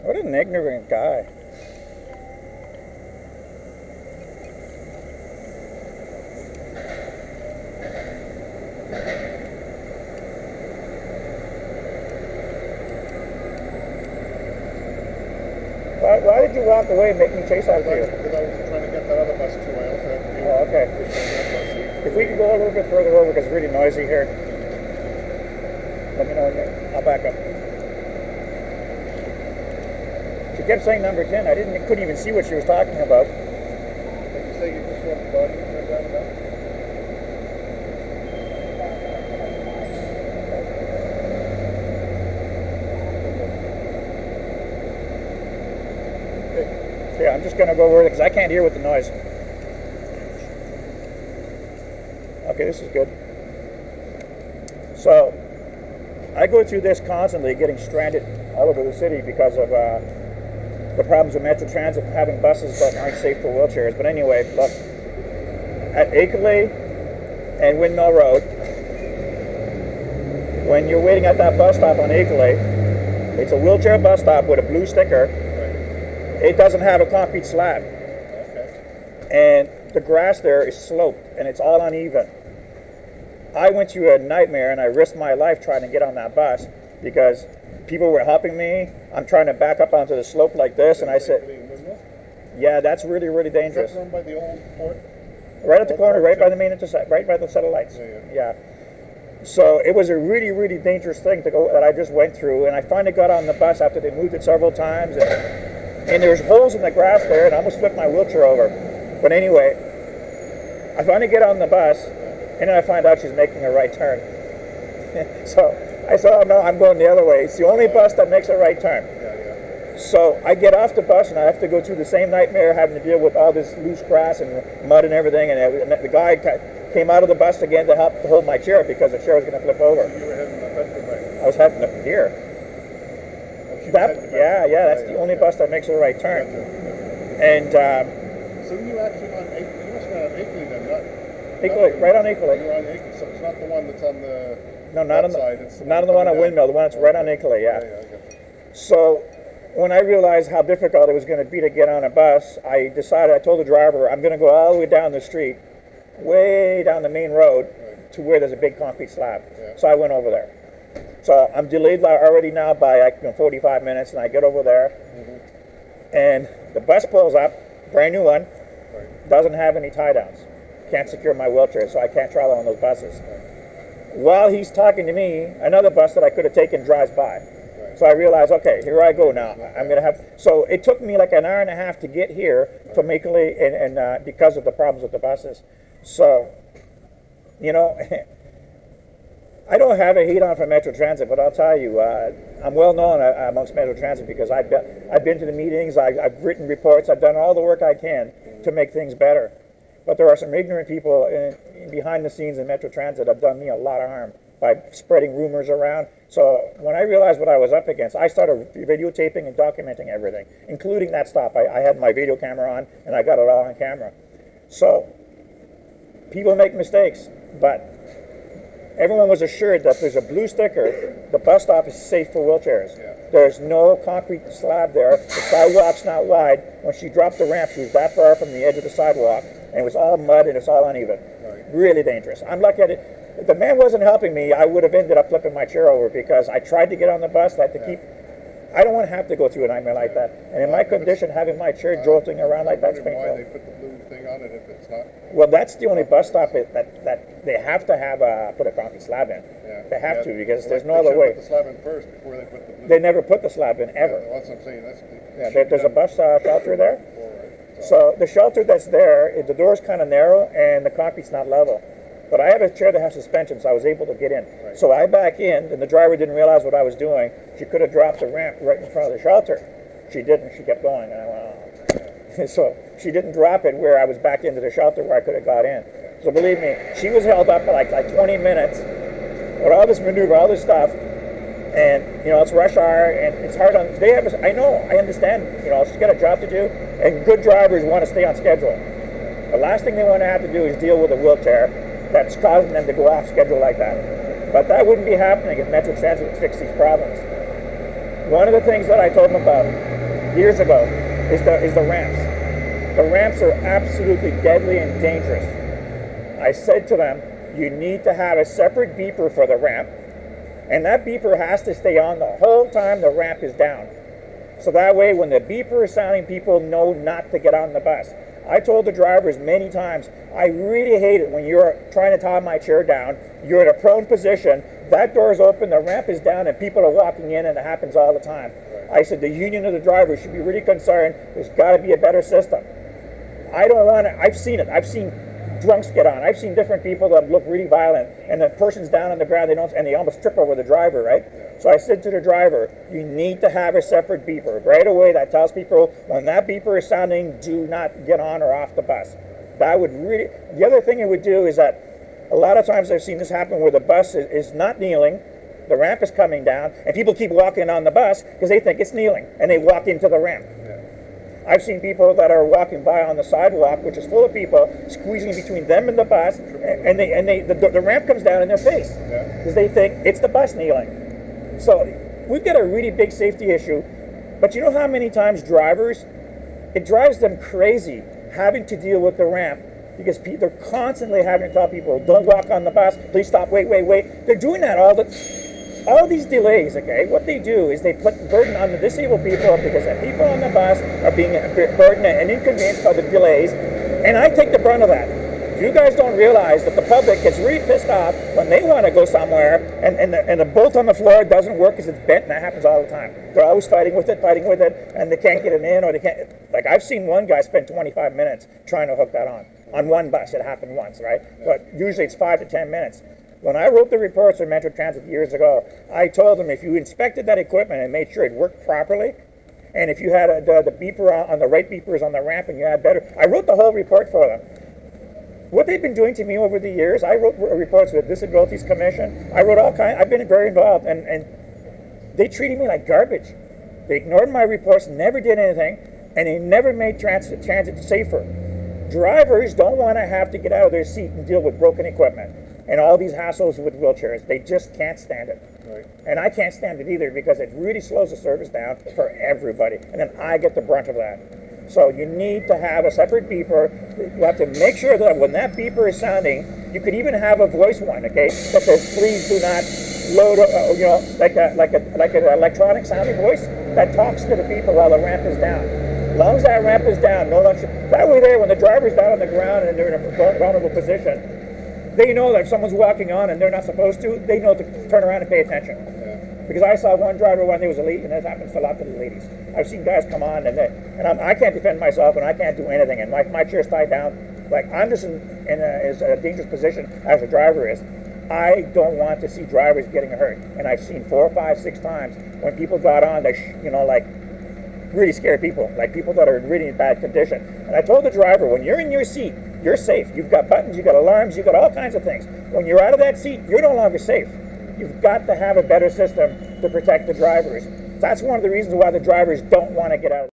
What an ignorant guy. Why did you walk away and make me chase after you? Because I was trying to get that other bus too. I also had to be okay. If we can go a little bit further over because it's really noisy here. Let me know when I'll back up. She kept saying number 10. Couldn't even see what she was talking about. Did you say you just want the body and turn down the back? Yeah, I'm just going to go over it because I can't hear with the noise. Okay, this is good. So, I go through this constantly, getting stranded all over the city because of the problems with Metro Transit having buses that aren't safe for wheelchairs. But anyway, look, at Akeley and Windmill Road, when you're waiting at that bus stop on Akeley, it's a wheelchair bus stop with a blue sticker. It doesn't have a concrete slab. And the grass there is sloped and it's all uneven. I went through a nightmare and I risked my life trying to get on that bus because people were helping me. I'm trying to back up onto the slope like this, and I said, yeah, that's really, really dangerous. Is that run by the old port? Right at the corner, right by the main intersect, right by the set of lights. Yeah. So it was a really, really dangerous thing to go that I just went through, and I finally got on the bus after they moved it several times, and there's holes in the grass there, and I almost flipped my wheelchair over. But anyway, I finally get on the bus, and then I find out she's making a right turn. So I said, oh no, I'm going the other way. It's the only bus that makes a right turn. So I get off the bus, and I have to go through the same nightmare having to deal with all this loose grass and mud and everything, and the guy came out of the bus again to help to hold my chair because the chair was going to flip over. You were heading up Bedford way? I was heading up here. That's the only bus that makes a right turn. And so you actually on Akeley, you must have been on Akeley then, not Akeley, right on Akeley. You're on Akeley, so it's not the one that's on the not on the side. It's not on the one on Windmill, the one that's right on Akeley, yeah. Okay. So when I realized how difficult it was going to be to get on a bus, I told the driver, I'm going to go all the way down the street, way down the main road to where there's a big concrete slab. So I went over there. So I'm delayed already now by 45 minutes, and I get over there, and the bus pulls up, brand new one, doesn't have any tie downs. Can't secure my wheelchair, so I can't travel on those buses. While he's talking to me, another bus that I could have taken drives by. So I realized, okay, here I go now. I'm going to have. So it took me like an hour and a half to get here from Akeley, and because of the problems with the buses. So, you know, I don't have a hate on for Metro Transit, but I'll tell you, I'm well known amongst Metro Transit because I've been to the meetings, I've written reports, I've done all the work I can to make things better. But there are some ignorant people behind the scenes in Metro Transit that have done me a lot of harm by spreading rumors around. So when I realized what I was up against, I started videotaping and documenting everything, including that stop. I had my video camera on, and I got it all on camera. So people make mistakes, but everyone was assured that there's a blue sticker, the bus stop is safe for wheelchairs. There's no concrete slab there. The sidewalk's not wide. When she dropped the ramp, she was that far from the edge of the sidewalk, and it was all mud and it's all uneven. Really dangerous. I'm lucky at it. If the man wasn't helping me, I would have ended up flipping my chair over because I tried to get on the bus. I don't want to have to go through a nightmare like that. And in my condition, having my chair jolting around like that's painful. Why they put the blue thing on it if it's not? Well, that's the only bus stop that they have to have put a concrete slab in. They have to because there's no other way. They should put the slab in first before they put the blue. They never put the slab in ever. That's what I'm saying. There's a bus shelter there. So the shelter that's there, the door's kind of narrow and the concrete's not level. But I have a chair that has suspension, so I was able to get in. So I back in, and the driver didn't realize what I was doing. She could have dropped the ramp right in front of the shelter. She didn't. She kept going, and I went, oh. So she didn't drop it where I was back into the shelter where I could have got in. So believe me, she was held up for like 20 minutes with all this maneuver, all this stuff. And, you know, it's rush hour, and it's hard on, I understand, you know, she's got a job to do, and good drivers want to stay on schedule. The last thing they want to have to do is deal with a wheelchair that's causing them to go off schedule like that. But that wouldn't be happening if Metro Transit would fix these problems. One of the things that I told them about years ago is the ramps. The ramps are absolutely deadly and dangerous. I said to them, you need to have a separate beeper for the ramp, and that beeper has to stay on the whole time the ramp is down. So that way, when the beeper is sounding, people know not to get on the bus. I told the drivers many times, I really hate it when you're trying to tie my chair down, you're in a prone position, that door is open, the ramp is down, and people are walking in, and it happens all the time. I said the union of the drivers should be really concerned. There's got to be a better system. I don't want to, I've seen it. I've seen drunks get on. I've seen different people that look really violent, and the person's down on the ground, and they almost trip over the driver, right? So I said to the driver, you need to have a separate beeper right away that tells people when that beeper is sounding, do not get on or off the bus. That would really, the other thing it would do is that a lot of times I've seen this happen where the bus is not kneeling, the ramp is coming down, and people keep walking on the bus because they think it's kneeling, and they walk into the ramp. I've seen people that are walking by on the sidewalk, which is full of people, squeezing between them and the bus, and the ramp comes down in their face because they think it's the bus kneeling. So we've got a really big safety issue, but you know how many times drivers, it drives them crazy having to deal with the ramp because they're constantly having to tell people, don't walk on the bus, please stop, wait. They're doing that all these delays, okay, what they do is they put burden on the disabled people because the people on the bus are being burdened and inconvenienced by the delays, and I take the brunt of that. You guys don't realize that the public gets really pissed off when they want to go somewhere and the bolt on the floor doesn't work because it's bent, and that happens all the time. They're always fighting with it, and they can't get it in, or they can't, like I've seen one guy spend 25 minutes trying to hook that on one bus. It happened once, right? But usually it's 5 to 10 minutes. When I wrote the reports for Metro Transit years ago, I told them if you inspected that equipment and made sure it worked properly, and if you had the beeper on the right beepers on the ramp and you had better, I wrote the whole report for them. What they've been doing to me over the years, I wrote reports with the Disabilities Commission, I wrote all kinds, I've been very involved, and they treated me like garbage. They ignored my reports, never did anything, and they never made transit safer. Drivers don't want to have to get out of their seat and deal with broken equipment and all these hassles with wheelchairs. They just can't stand it. Right. And I can't stand it either because it really slows the service down for everybody. And then I get the brunt of that. So you need to have a separate beeper. You have to make sure that when that beeper is sounding, you could even have a voice one, okay? That says, please do not load, like an electronic sounding voice that talks to the people while the ramp is down. As long as that ramp is down, no one should, that way there, when the driver's down on the ground and they're in a vulnerable position, they know that if someone's walking on and they're not supposed to, they know to turn around and pay attention. Because I saw one driver when he was a lady, and that happens to a lot of the ladies. I've seen guys come on, and I can't defend myself, and I can't do anything, and my chair's tied down. Like, I'm just in a dangerous position as a driver is. I don't want to see drivers getting hurt. And I've seen 4, 5, 6 times when people got on, they like really scare people, like people that are really in bad condition. And I told the driver, when you're in your seat, you're safe. You've got buttons, you've got alarms, you've got all kinds of things. When you're out of that seat, you're no longer safe. You've got to have a better system to protect the drivers. That's one of the reasons why the drivers don't want to get out.